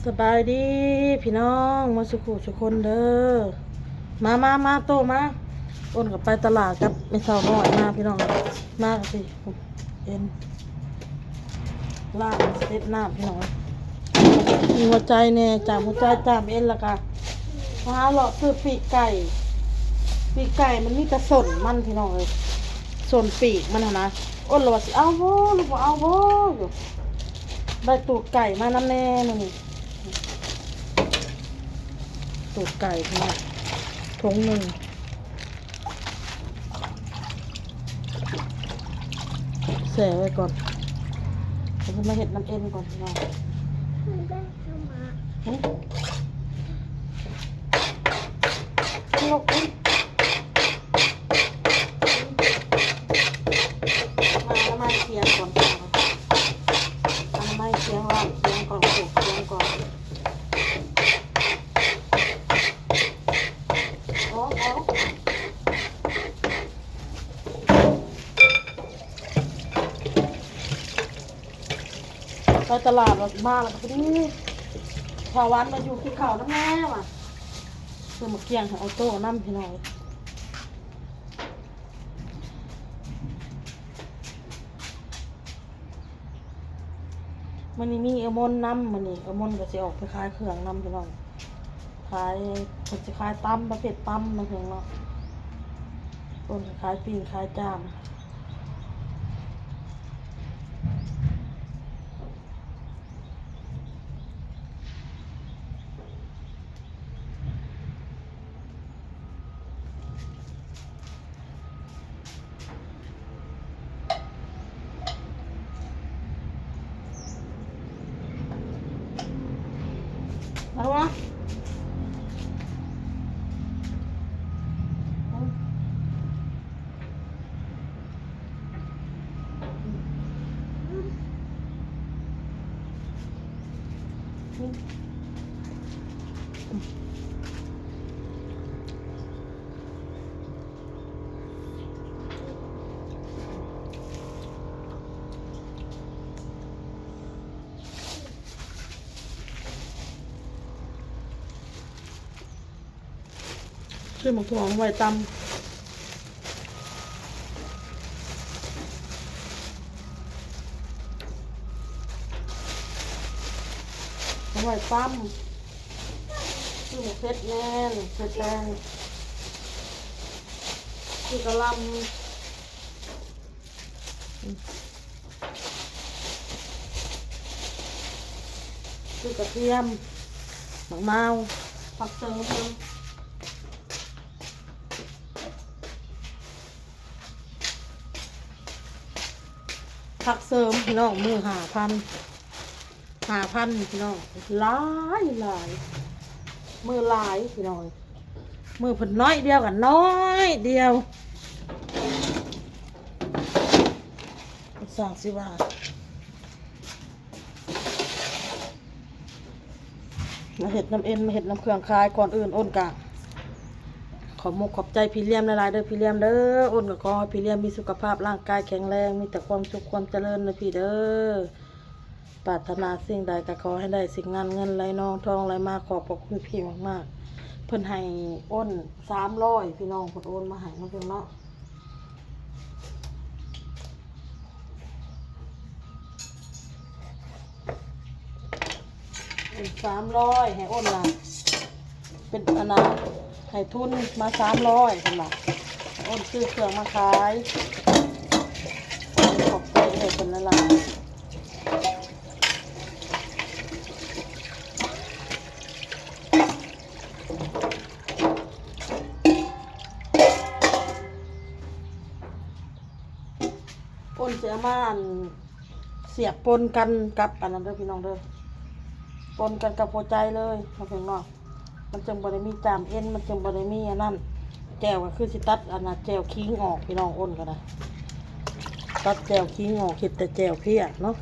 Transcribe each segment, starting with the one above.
สบายดีพี่น้องมาสุขุทุกคนเด้อมาโตมาอ้นกับไปตลาดกับไม่เศร้าน้อยมาพี่น้องมากสิเอ็นล่างสเต็ปหน้าพี่น้องมีหัวใจเนี่ยจากหัวใจจามเอ็นละกะมาหาเลาะซื้อปีกไก่มันมีแต่ส่วนมันพี่น้องเลยส่วนปีกมันนะอ้นเราว่าสิเอาโว้หรือบ่เอาโว้อยู่ได้ตูดไก่มาน้ำแน่นี่ตูดไก่พี่น้องถุงหนึ่งเสียไว้ก่อนเราจะมาเห็ดน้ำเอ็นก่อนพี่น้องลกมาเคียงก่อนมาเคียงว่าเคียงก่อนถูกเคียงก่อนไปตลาดเรามาแล้วก็พอดีพอวันมาอยู่ที่เขาน้ำแม่ว่ะเพื่อมาเกี่ยงเอาโต้น้ำพี่น้อยมันนี่มีเอลมอนน้ำมันนี่เอลมอนก็จะออกไปขายเครื่องน้ำพี่น้องขายมันจะขายตั้มประเภทตั้มมาเพียงเนาะต้นขายปิ้งขายจามเอาวะซื้อหมูถั่วไว้ตำเอาไว้ตำซื้อหมูเผ็ดแน่นเผ็ดแดงซื้อกระลำซื้อกระเทียมมะนาวผักเติมผักเสริมพี่น้องมือ5,000พี่น้องหลายมือหลายพี่น้องมือเพิ่นน้อยเดียวกันน้อยเดียว30 บาทมาเห็ดน้ำเอ็นมาเห็ดน้ำเครื่องคายก่อนอื่นอ้นกะขอขอบใจพี่เลี้ยมหลายๆเด้อพี่เลี้ยมเด้ออ้นก็ขอให้พี่เลี้ยมมีสุขภาพร่างกายแข็งแรงมีแต่ความสุขความเจริญนะพี่เด้อปรารถนาสิ่งใดก็ขอให้ได้สิ่งนั้นเงินไหลนองทองไหลมาขอบพระคุณพี่มากๆเพิ่นให้อ้น300พี่น้องเพิ่นโอนมาให้เพิ่นเนาะ300ให้อ้นล่ะเป็นอนาให้ทุนมา300เป็นล่ะอ้นซื้อเครื่องมาขายขอบใจให้เป็นละลายอ้นจะมาเสียบปนกันกับอันนั้นเด้อพี่น้องเด้อปนกันกับหัวใจเลยมาเพียงเนาะมันจึงบ่ได้มีจามเอ็นมันจึงบ่ได้มีอันนั้นแก้วก็คือสิตัดอันน่ะแก้วคิงออกพี่น้องอ้นก็ได้ตัดแก้วคิงออกเห็ดแต่แก้วเพี้ยเนาะ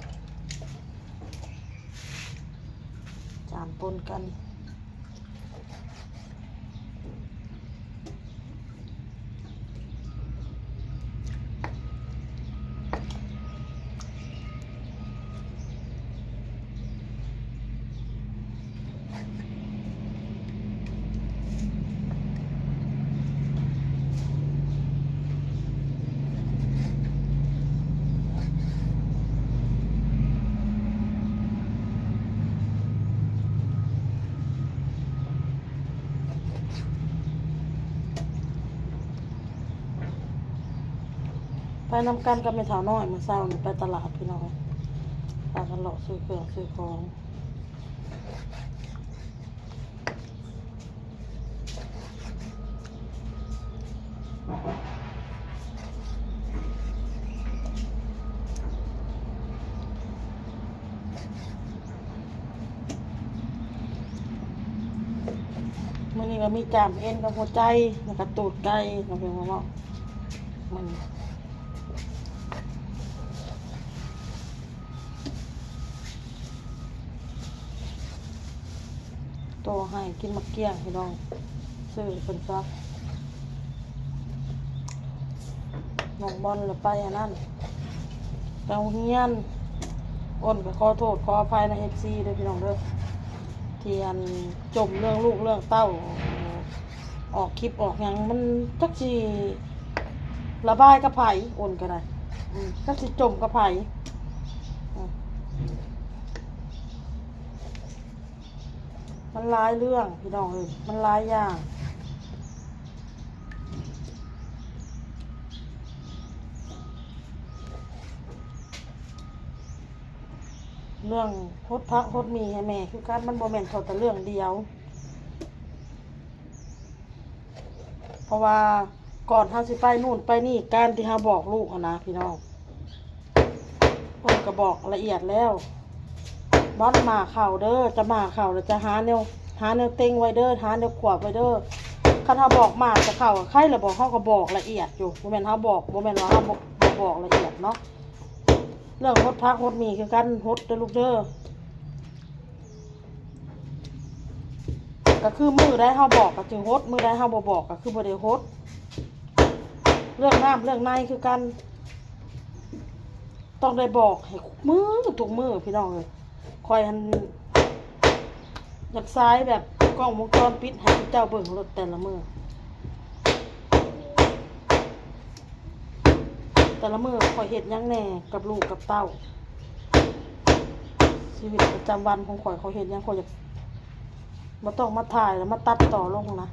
จามปนกัน นำกันกับแม่เฒ่าน้อยมื้อเช้านี่ไปตลาดพี่น้องพากันเลาะซื้อเครื่องซื้อของมื้อนี้ก็มีจามเอ็นกับหัวใจแล้วก็ตูดไก่น้องเพิ่นว่าเนาะมันโตให้กินมะเกี้ยงพี่น้องซื้อเพิ่นซักน้องบอลแล้วไปอันนั้นไปโรงเรียนอ้นก็ขอโทษขออภัยใน FC เด้อพี่น้องเด้อที่อันจมเรื่องลูกเรื่องเต้าออกคลิปออกหยังมันจักสิระบายกับไผอ้นก็ได้จักสิจมกับไผมันหลายเรื่องพี่น้องเอ้ยมันหลายอย่างเรื่องฮดพักฮดมีให้แม่คือการมันบ่แม่นเท่าแต่เรื่องเดียวเพราะว่าก่อนเฮาสิไปนู่นไปนี่การที่เฮาบอกลูกนะพี่น้องผมก็บอกละเอียดแล้วบอสมาเข่าเด้อจะมาเข่าแล้วจะหาแนวเต็งไว้เด้อหาแนวขวบไว้เด้อคันเฮาบอกมาจะเข่าใครละบอกเฮาก็บอกละเอียดอยู่บ่แม่นเฮาบอกบ่แม่นว่าเฮาบอกละเอียดเนาะเรื่องฮดพักฮดมีคือกันฮดเด้อลูกเด้อก็คือมือได้เฮาบอกก็จึงฮดมือได้เฮาบ่บอกก็คือบ่ได้ฮดเรื่องน้ำเรื่องในคือกันต้องได้บอกให้มือทุกมือพี่น้องเลยคอยหันอยากซ้ายแบบกล้องวงจรปิดให้เจ้าเบิ่งรถแต่ละมือคอยเฮ็ดยังแหน่กับลูกกับเต้าชีวิตประจำวันของข่อยเขาเฮ็ดยังข่อยอยากบ่ต้องมาถ่ายแล้วมาตัดต่อลงนะ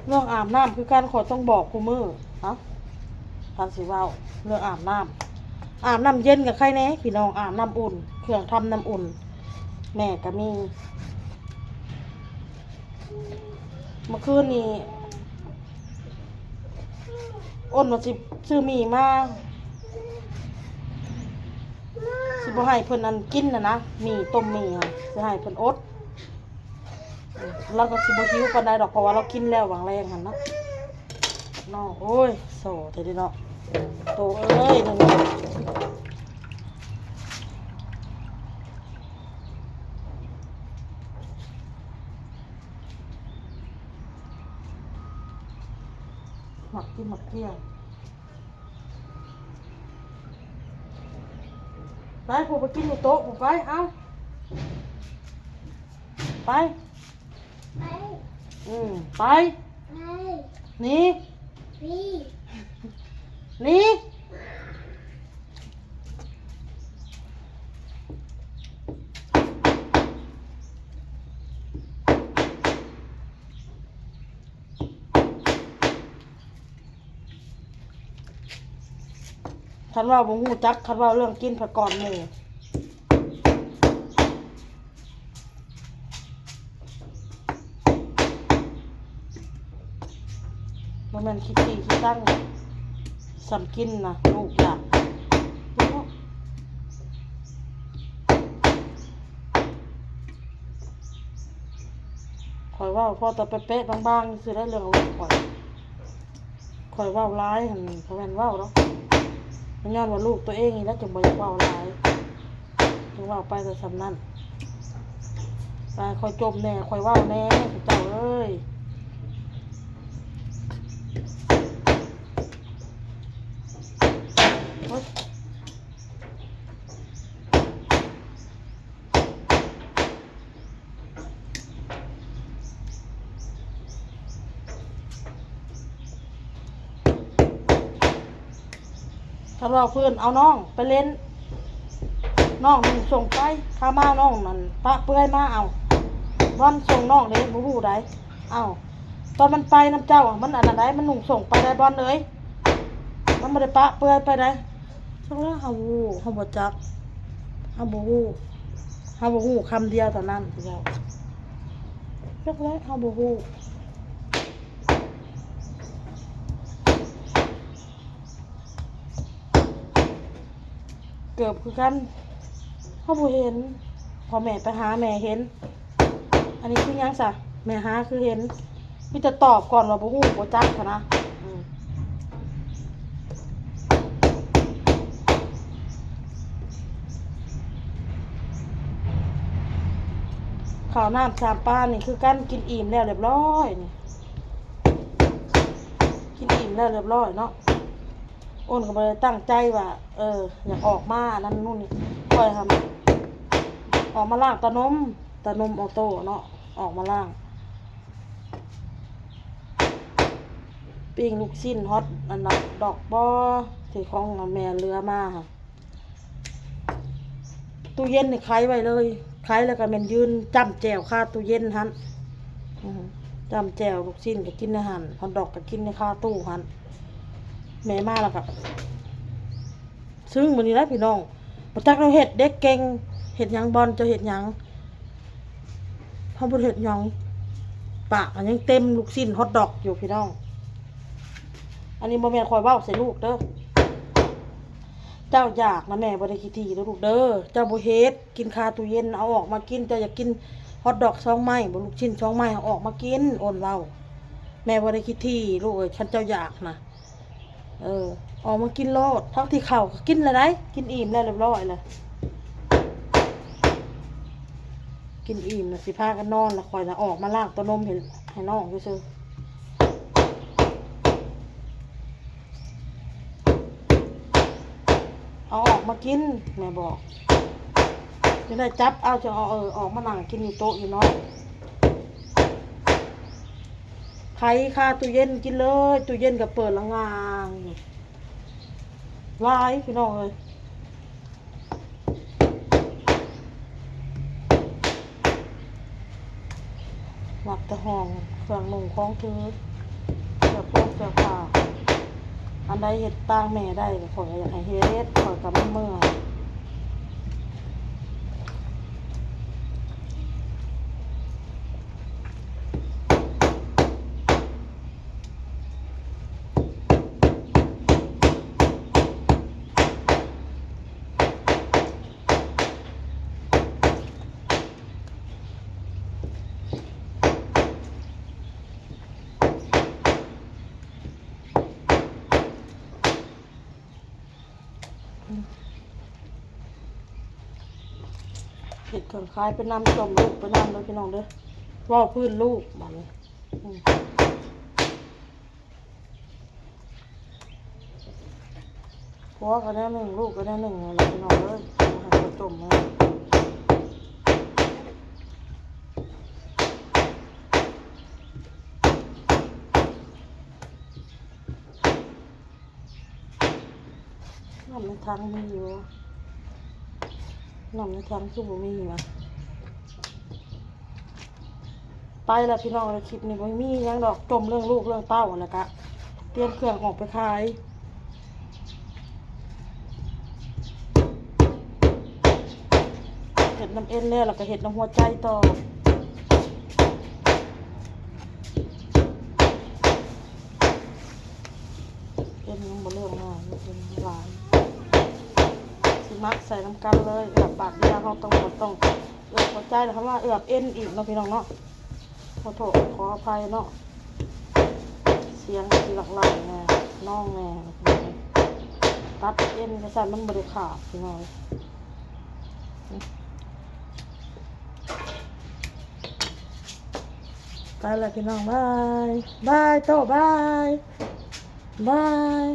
เรื่องอาบน้ำคือการขอต้องบอกกูมือฮะทันสิเว้าเรื่องอาบน้ำเย็นกับใครแน่พี่น้องอาบน้ำอุ่นเครื่องทำน้ำอุ่นแม่ก็มีเมื่อคืนนี้อ้นว่าสิซื้อหมี่มาสิบ่ให้เพิ่นอันกินนะหมี่ต้มหมี่ค่ะสิให้เพิ่นอดเราก็สิบ่หิวปานใดดอกเพราะว่าเรากินแล้ววางแรงหั่นเนาะน้องโอ้ยโซ่เถิดเนาะโตเอ้ยนึงหมักกินหมักเที่ยงไปผู้ไปกินอยู่โต๊ะผู้ไปเอาไปไปนี่นี่คันว่าบ่ฮู้จักคันว่าเรื่องกินผักก่อนหมู่บ่แม่นคิดตั้งสำกินนะลูกอยากคอยว่าพอแต่เป๊ะๆบางๆสิได้เรื่องลูกคอยว่าร้ายหั่นเพราะแม่นว่าเนาะมันย้อนว่าลูกตัวเองนี่แล้วจะบ่อยากว่าร้ายจึงว่าไปแต่สำนั้นไปคอยจมแน่คอยว่าแน่เจ้าเอ้ยถ้าเราเพื่อนเอาน้องไปเล่น น้องนี่ส่งไปข้ามาน้องนั่นปะเปื่อยมาเอาบอนส่งน้องเด้บ่ฮู้ได้เอ้าตอนมันไปน้ำเจ้ามันอันนั้นได้มันนุ่งส่งไปได้บอนเลยมันบ่ได้ปะเปื่อยไปได้จังแล้วเฮาบ่ฮู้เฮาบ่จักเฮาบ่ฮู้เฮาบ่ฮู้คำเดียวเท่านั้นเจ้าจักแล้วเฮาบ่ฮู้เกือบคือกันเฮาบ่เห็นพอแม่ไปหาแม่เห็นอันนี้คือหยังซะแม่หาคือเห็นมีแต่ตอบก่อนว่าบ่ฮู้บ่จักค่ะนะข้าวน้ำสามปลานี่คือกันกินอิ่มแล้วเรียบร้อยนี่กินอิ่มแล้วเรียบร้อยเนาะอ้นก็บ่ได้ตั้งใจว่าอยากออกมานั่นนู่นนี่ค่อยทำออกมาล้างตะนมออโต้เนาะออกมาล้างปิ้งลูกชิ้นฮอตอันนั้นดอกบอที่ของแม่เรือมาค่ะตู้เย็นนี่ไขไว้เลยไขแล้วก็แม่นยืนจ้ำแจ่วคาตู้เย็นหันจ้ำแจ่วลูกชิ้นก็กินในหันฮอตดอกก็กินในคาตู้หันแม่มาแล้วครับซึ่งมื้อนี้นะพี่น้องบ่จักเราเฮ็ดเด็กเก่งเฮ็ดหยังบอลจะเฮ็ดหยังเฮาบ่เฮ็ดหยังปากมันยังเต็มลูกชิ้นฮอตดอกอยู่พี่น้องอันนี้บ่แม่นคอยเว้าใส่ลูกเด้อเจ้าอยากนะแม่บ่ได้ขี้ทีเด้อลูกเด้อเจ้าบ่เฮ็ดกินคาตู้เย็นเอาออกมากินเจ้าอยากกินฮอตดอก2ไม้บ่ลูกชิ้น2ไม้เอาออกมากินโอนเว้าแม่บ่ได้ขี้ทีลูกเอ้ยคันเจ้าอยากนะออกมากินโลดทั้งที่ข้าวก็กินแล้วได้กินอิ่มแล้วเรียบร้อยแล้วกินอิ่มแล้วสิพากันนอนแล้วค่อยน่ะออกมาล้างตัวนมให้น้องซื่อเอาออกมากินแม่บอกจะได้จับเอาจะเอาออกมานั่งกินอยู่โต๊ะอยู่เนาะไขคาตู้เย็นกินเลยตู้เย็นก็เปิดละงางวายพี่น้องเลยหมักตะหองเครื่องนุ่งของเธอเสื้อโป๊ะเสื้อผ้าอันใดเห็ดต่างแม่ได้ขออยากให้เฮ็ดขอกับเมื่อยเห็ดเครื่องคายเป็นน้ำต้มลูกเป็นน้ำเลยพี่น้องเด้อว่าพื้นลูกมันผัวก็ได้หนึ่งลูกก็ได้หนึ่งอะไรพี่น้องเลยให้เขาต้มเลยน้ำในถังมีอยู่น้ำในถังคือบ่มีวะไปแล้วพี่น้องคลิปนี้บ่มียังดอกจมเรื่องลูกเรื่องเต้าแล้วก็เตรียมเครื่องออกไปขายเห็ดน้ำเอ็นแล้วก็เห็ดน้ำหัวใจต่อเอ็นยังบ่เรื่องง่ายมันเป็นหลายสิมักใส่น้ำกันเลยเอือบปากเดียวเขาต้องเอือบหัวใจแล้วเขาว่าเอือบเอ็นอีกเนาะพี่น้องเนาะขอโทษขออภัยเนาะเสียงหลักไหลแน่น้องแน่ตัดเอ็นกระสันมันบริขาดพี่น้องไปแล้วพี่น้องบายบายโตบายบาย